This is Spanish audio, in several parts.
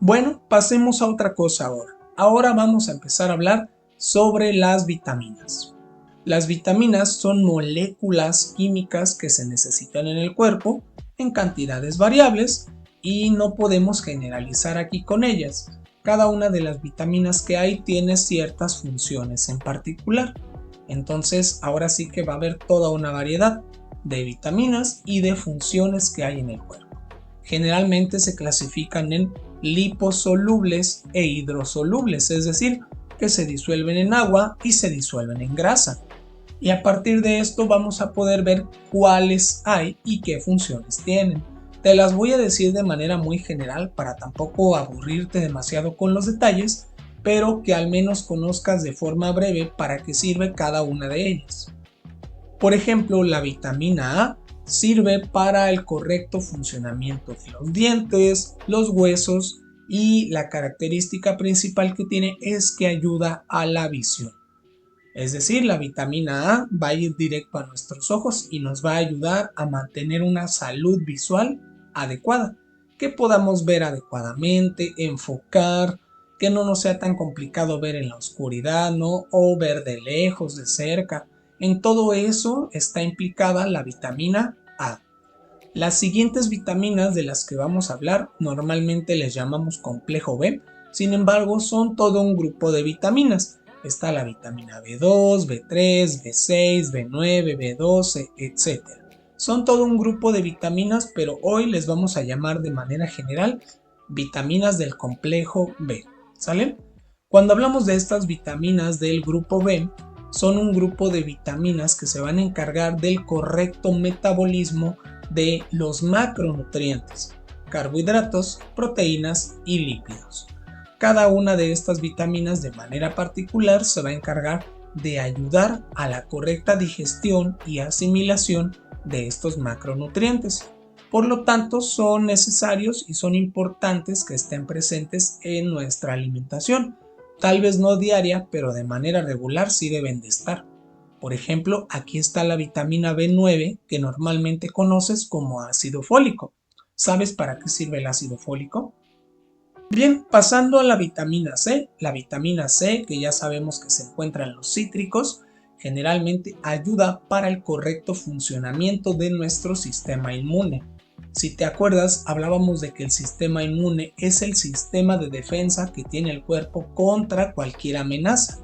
Bueno, pasemos a otra cosa ahora. Ahora vamos a empezar a hablar sobre las vitaminas. Las vitaminas son moléculas químicas que se necesitan en el cuerpo en cantidades variables y no podemos generalizar aquí con ellas. Cada una de las vitaminas que hay tiene ciertas funciones en particular. Entonces, ahora sí que va a haber toda una variedad de vitaminas y de funciones que hay en el cuerpo. Generalmente se clasifican en liposolubles e hidrosolubles, es decir, que se disuelven en agua y se disuelven en grasa. Y a partir de esto vamos a poder ver cuáles hay y qué funciones tienen. Te las voy a decir de manera muy general para tampoco aburrirte demasiado con los detalles, pero que al menos conozcas de forma breve para qué sirve cada una de ellas. Por ejemplo, la vitamina A sirve para el correcto funcionamiento de los dientes, los huesos y la característica principal que tiene es que ayuda a la visión. Es decir, la vitamina A va a ir directo a nuestros ojos y nos va a ayudar a mantener una salud visual adecuada, que podamos ver adecuadamente, enfocar, que no nos sea tan complicado ver en la oscuridad, ¿no? O ver de lejos, de cerca. En todo eso está implicada la vitamina A. Las siguientes vitaminas de las que vamos a hablar normalmente les llamamos complejo B, sin embargo son todo un grupo de vitaminas. Está la vitamina B2, B3, B6, B9, B12, etc. Son todo un grupo de vitaminas, pero hoy les vamos a llamar de manera general vitaminas del complejo B. ¿Sale? Cuando hablamos de estas vitaminas del grupo B, son un grupo de vitaminas que se van a encargar del correcto metabolismo de los macronutrientes, carbohidratos, proteínas y lípidos. Cada una de estas vitaminas de manera particular se va a encargar de ayudar a la correcta digestión y asimilación de estos macronutrientes. Por lo tanto, son necesarios y son importantes que estén presentes en nuestra alimentación. Tal vez no diaria, pero de manera regular sí deben de estar. Por ejemplo, aquí está la vitamina B9 que normalmente conoces como ácido fólico. ¿Sabes para qué sirve el ácido fólico? Bien, pasando a la vitamina C que ya sabemos que se encuentra en los cítricos, generalmente ayuda para el correcto funcionamiento de nuestro sistema inmune. Si te acuerdas, hablábamos de que el sistema inmune es el sistema de defensa que tiene el cuerpo contra cualquier amenaza,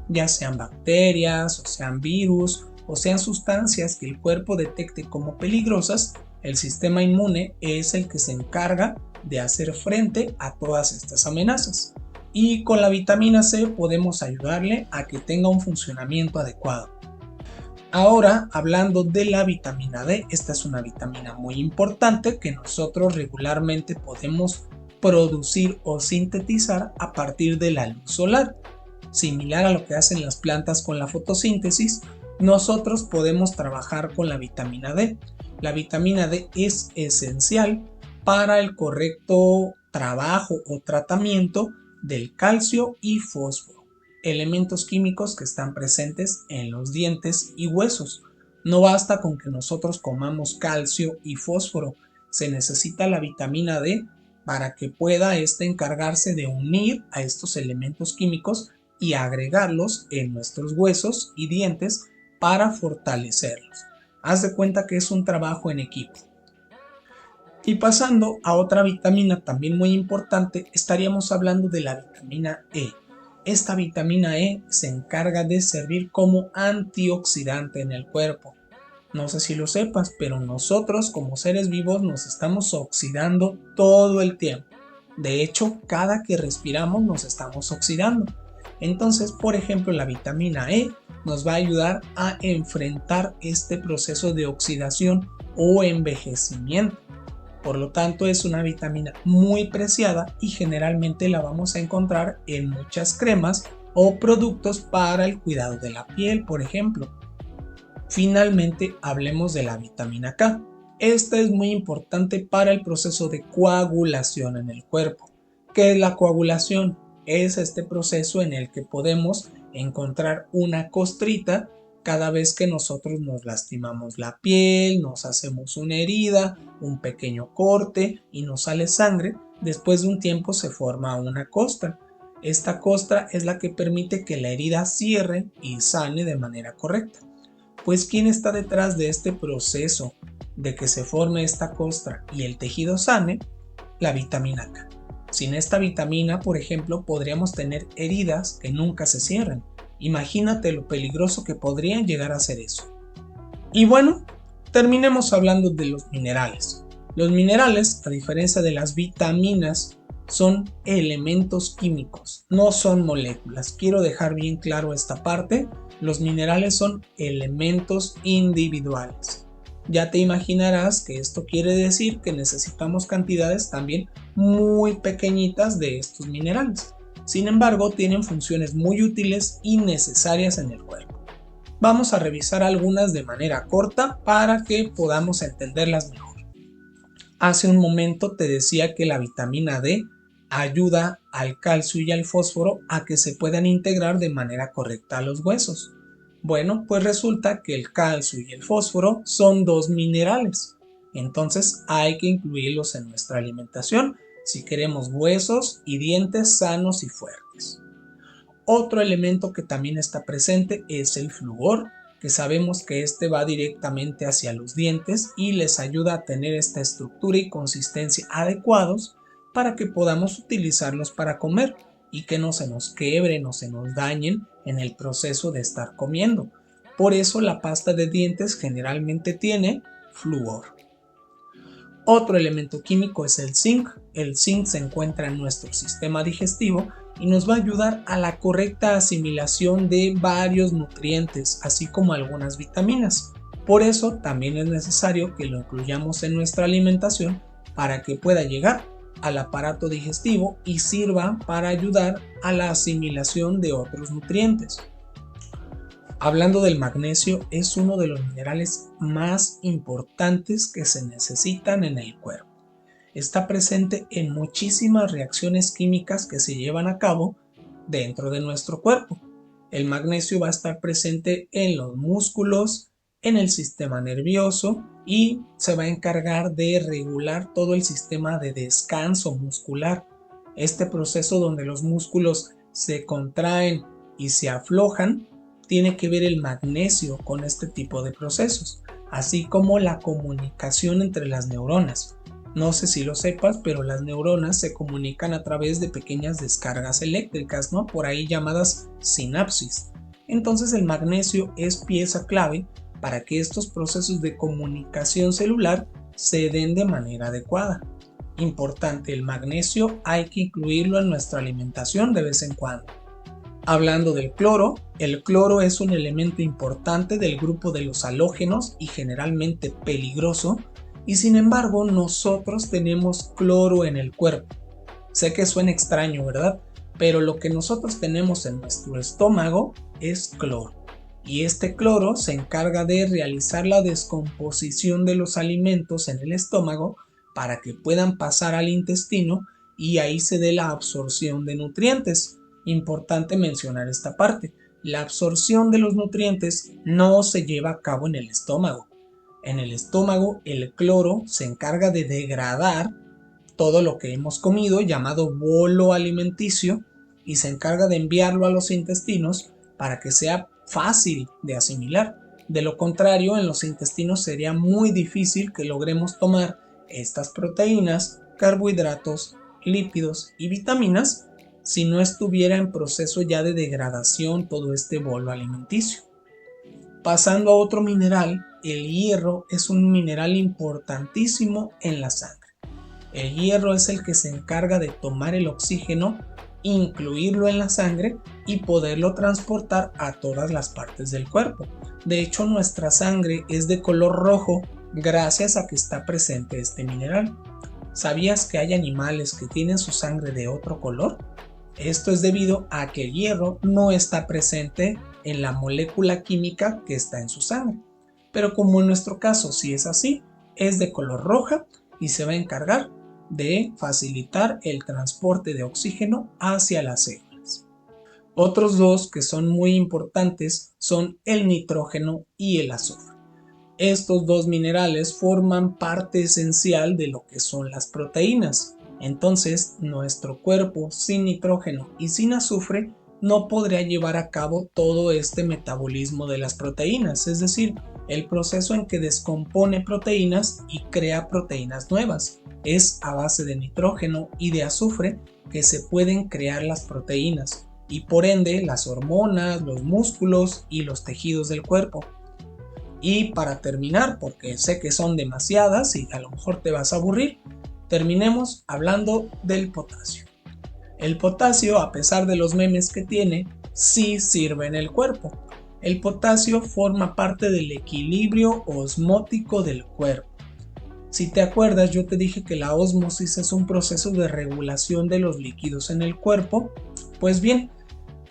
ya sean bacterias, o sean virus, o sean sustancias que el cuerpo detecte como peligrosas. El sistema inmune es el que se encarga de hacer frente a todas estas amenazas. Y con la vitamina C podemos ayudarle a que tenga un funcionamiento adecuado. Ahora, hablando de la vitamina D, esta es una vitamina muy importante que nosotros regularmente podemos producir o sintetizar a partir de la luz solar. Similar a lo que hacen las plantas con la fotosíntesis, nosotros podemos trabajar con la vitamina D. La vitamina D es esencial para el correcto trabajo o tratamiento del calcio y fósforo, elementos químicos que están presentes en los dientes y huesos. No basta con que nosotros comamos calcio y fósforo, se necesita la vitamina D para que pueda encargarse de unir a estos elementos químicos y agregarlos en nuestros huesos y dientes para fortalecerlos. Haz de cuenta que es un trabajo en equipo. Y pasando a otra vitamina también muy importante, estaríamos hablando de la vitamina E. Esta vitamina E se encarga de servir como antioxidante en el cuerpo. No sé si lo sepas, pero nosotros como seres vivos nos estamos oxidando todo el tiempo. De hecho, cada que respiramos nos estamos oxidando. Entonces, por ejemplo, la vitamina E nos va a ayudar a enfrentar este proceso de oxidación o envejecimiento. Por lo tanto, es una vitamina muy preciada y generalmente la vamos a encontrar en muchas cremas o productos para el cuidado de la piel, por ejemplo. Finalmente, hablemos de la vitamina K. Esta es muy importante para el proceso de coagulación en el cuerpo. ¿Qué es la coagulación? Es este proceso en el que podemos encontrar una costrita cada vez que nosotros nos lastimamos la piel, nos hacemos una herida, un pequeño corte y nos sale sangre. Después de un tiempo se forma una costra. Esta costra es la que permite que la herida cierre y sane de manera correcta. Pues ¿quién está detrás de este proceso de que se forme esta costra y el tejido sane? La vitamina K. Sin esta vitamina, por ejemplo, podríamos tener heridas que nunca se cierren. Imagínate lo peligroso que podrían llegar a ser eso. Y bueno, terminemos hablando de los minerales. Los minerales, a diferencia de las vitaminas, son elementos químicos, no son moléculas. Quiero dejar bien claro esta parte. Los minerales son elementos individuales. Ya te imaginarás que esto quiere decir que necesitamos cantidades también muy pequeñitas de estos minerales. Sin embargo, tienen funciones muy útiles y necesarias en el cuerpo. Vamos a revisar algunas de manera corta para que podamos entenderlas mejor. Hace un momento te decía que la vitamina D ayuda al calcio y al fósforo a que se puedan integrar de manera correcta a los huesos. Bueno, pues resulta que el calcio y el fósforo son dos minerales, entonces hay que incluirlos en nuestra alimentación si queremos huesos y dientes sanos y fuertes. Otro elemento que también está presente es el flúor, que sabemos que este va directamente hacia los dientes y les ayuda a tener esta estructura y consistencia adecuados para que podamos utilizarlos para comer y que no se nos quebren o se nos dañen en el proceso de estar comiendo. Por eso la pasta de dientes generalmente tiene flúor. Otro elemento químico es el zinc. El zinc se encuentra en nuestro sistema digestivo y nos va a ayudar a la correcta asimilación de varios nutrientes, así como algunas vitaminas. Por eso también es necesario que lo incluyamos en nuestra alimentación para que pueda llegar al aparato digestivo y sirva para ayudar a la asimilación de otros nutrientes. Hablando del magnesio, es uno de los minerales más importantes que se necesitan en el cuerpo. Está presente en muchísimas reacciones químicas que se llevan a cabo dentro de nuestro cuerpo. El magnesio va a estar presente en los músculos, en el sistema nervioso y se va a encargar de regular todo el sistema de descanso muscular. Este proceso donde los músculos se contraen y se aflojan tiene que ver el magnesio con este tipo de procesos, así como la comunicación entre las neuronas. No sé si lo sepas, pero las neuronas se comunican a través de pequeñas descargas eléctricas, ¿no? Por ahí llamadas sinapsis. Entonces el magnesio es pieza clave para que estos procesos de comunicación celular se den de manera adecuada. Importante, el magnesio hay que incluirlo en nuestra alimentación de vez en cuando. Hablando del cloro, el cloro es un elemento importante del grupo de los halógenos y generalmente peligroso, y sin embargo nosotros tenemos cloro en el cuerpo. Sé que suena extraño, ¿verdad? Pero lo que nosotros tenemos en nuestro estómago es cloro. Y este cloro se encarga de realizar la descomposición de los alimentos en el estómago para que puedan pasar al intestino y ahí se dé la absorción de nutrientes. Importante mencionar esta parte. La absorción de los nutrientes no se lleva a cabo en el estómago. En el estómago, el cloro se encarga de degradar todo lo que hemos comido, llamado bolo alimenticio, y se encarga de enviarlo a los intestinos para que sea fácil de asimilar. De lo contrario, en los intestinos sería muy difícil que logremos tomar estas proteínas, carbohidratos, lípidos y vitaminas si no estuviera en proceso ya de degradación todo este bolo alimenticio. Pasando a otro mineral, el hierro es un mineral importantísimo en la sangre. El hierro es el que se encarga de tomar el oxígeno, incluirlo en la sangre y poderlo transportar a todas las partes del cuerpo. De hecho, nuestra sangre es de color rojo gracias a que está presente este mineral. ¿Sabías que hay animales que tienen su sangre de otro color? Esto es debido a que el hierro no está presente en la molécula química que está en su sangre. Pero como en nuestro caso sí es así, es de color roja y se va a encargar de facilitar el transporte de oxígeno hacia las células. Otros dos que son muy importantes son el nitrógeno y el azufre. Estos dos minerales forman parte esencial de lo que son las proteínas. Entonces, nuestro cuerpo sin nitrógeno y sin azufre no podría llevar a cabo todo este metabolismo de las proteínas, es decir, el proceso en que descompone proteínas y crea proteínas nuevas. Es a base de nitrógeno y de azufre que se pueden crear las proteínas y por ende las hormonas, los músculos y los tejidos del cuerpo. Y para terminar, porque sé que son demasiadas y a lo mejor te vas a aburrir, terminemos hablando del potasio. El potasio, a pesar de los memes que tiene, sí sirve en el cuerpo. El potasio forma parte del equilibrio osmótico del cuerpo. Si te acuerdas, yo te dije que la ósmosis es un proceso de regulación de los líquidos en el cuerpo. Pues bien,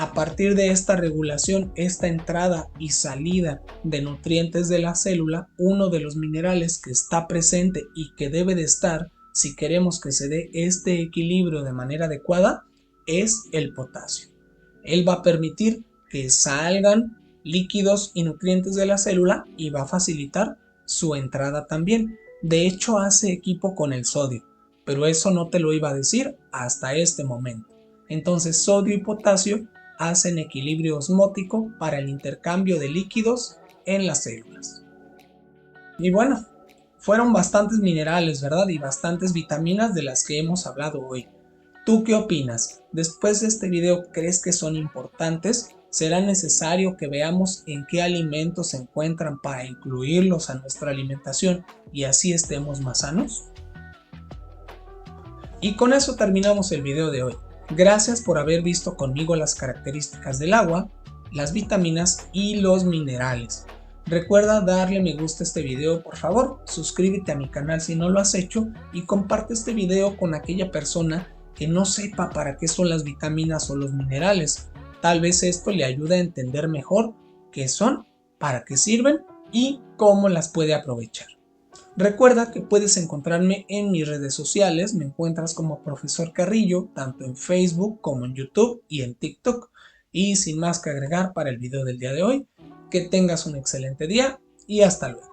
a partir de esta regulación, esta entrada y salida de nutrientes de la célula, uno de los minerales que está presente y que debe de estar si queremos que se dé este equilibrio de manera adecuada es el potasio. Él va a permitir que salgan líquidos y nutrientes de la célula y va a facilitar su entrada también. De hecho, hace equipo con el sodio, pero eso no te lo iba a decir hasta este momento. Entonces, sodio y potasio hacen equilibrio osmótico para el intercambio de líquidos en las células. Y bueno, fueron bastantes minerales, ¿verdad? Y bastantes vitaminas de las que hemos hablado hoy. ¿Tú qué opinas? Después de este video, ¿crees que son importantes? ¿Será necesario que veamos en qué alimentos se encuentran para incluirlos a nuestra alimentación y así estemos más sanos? Y con eso terminamos el video de hoy. Gracias por haber visto conmigo las características del agua, las vitaminas y los minerales. Recuerda darle me gusta a este video, por favor, suscríbete a mi canal si no lo has hecho y comparte este video con aquella persona que no sepa para qué son las vitaminas o los minerales. Tal vez esto le ayude a entender mejor qué son, para qué sirven y cómo las puede aprovechar. Recuerda que puedes encontrarme en mis redes sociales, me encuentras como Profesor Carrillo, tanto en Facebook como en YouTube y en TikTok. Y sin más que agregar para el video del día de hoy, que tengas un excelente día y hasta luego.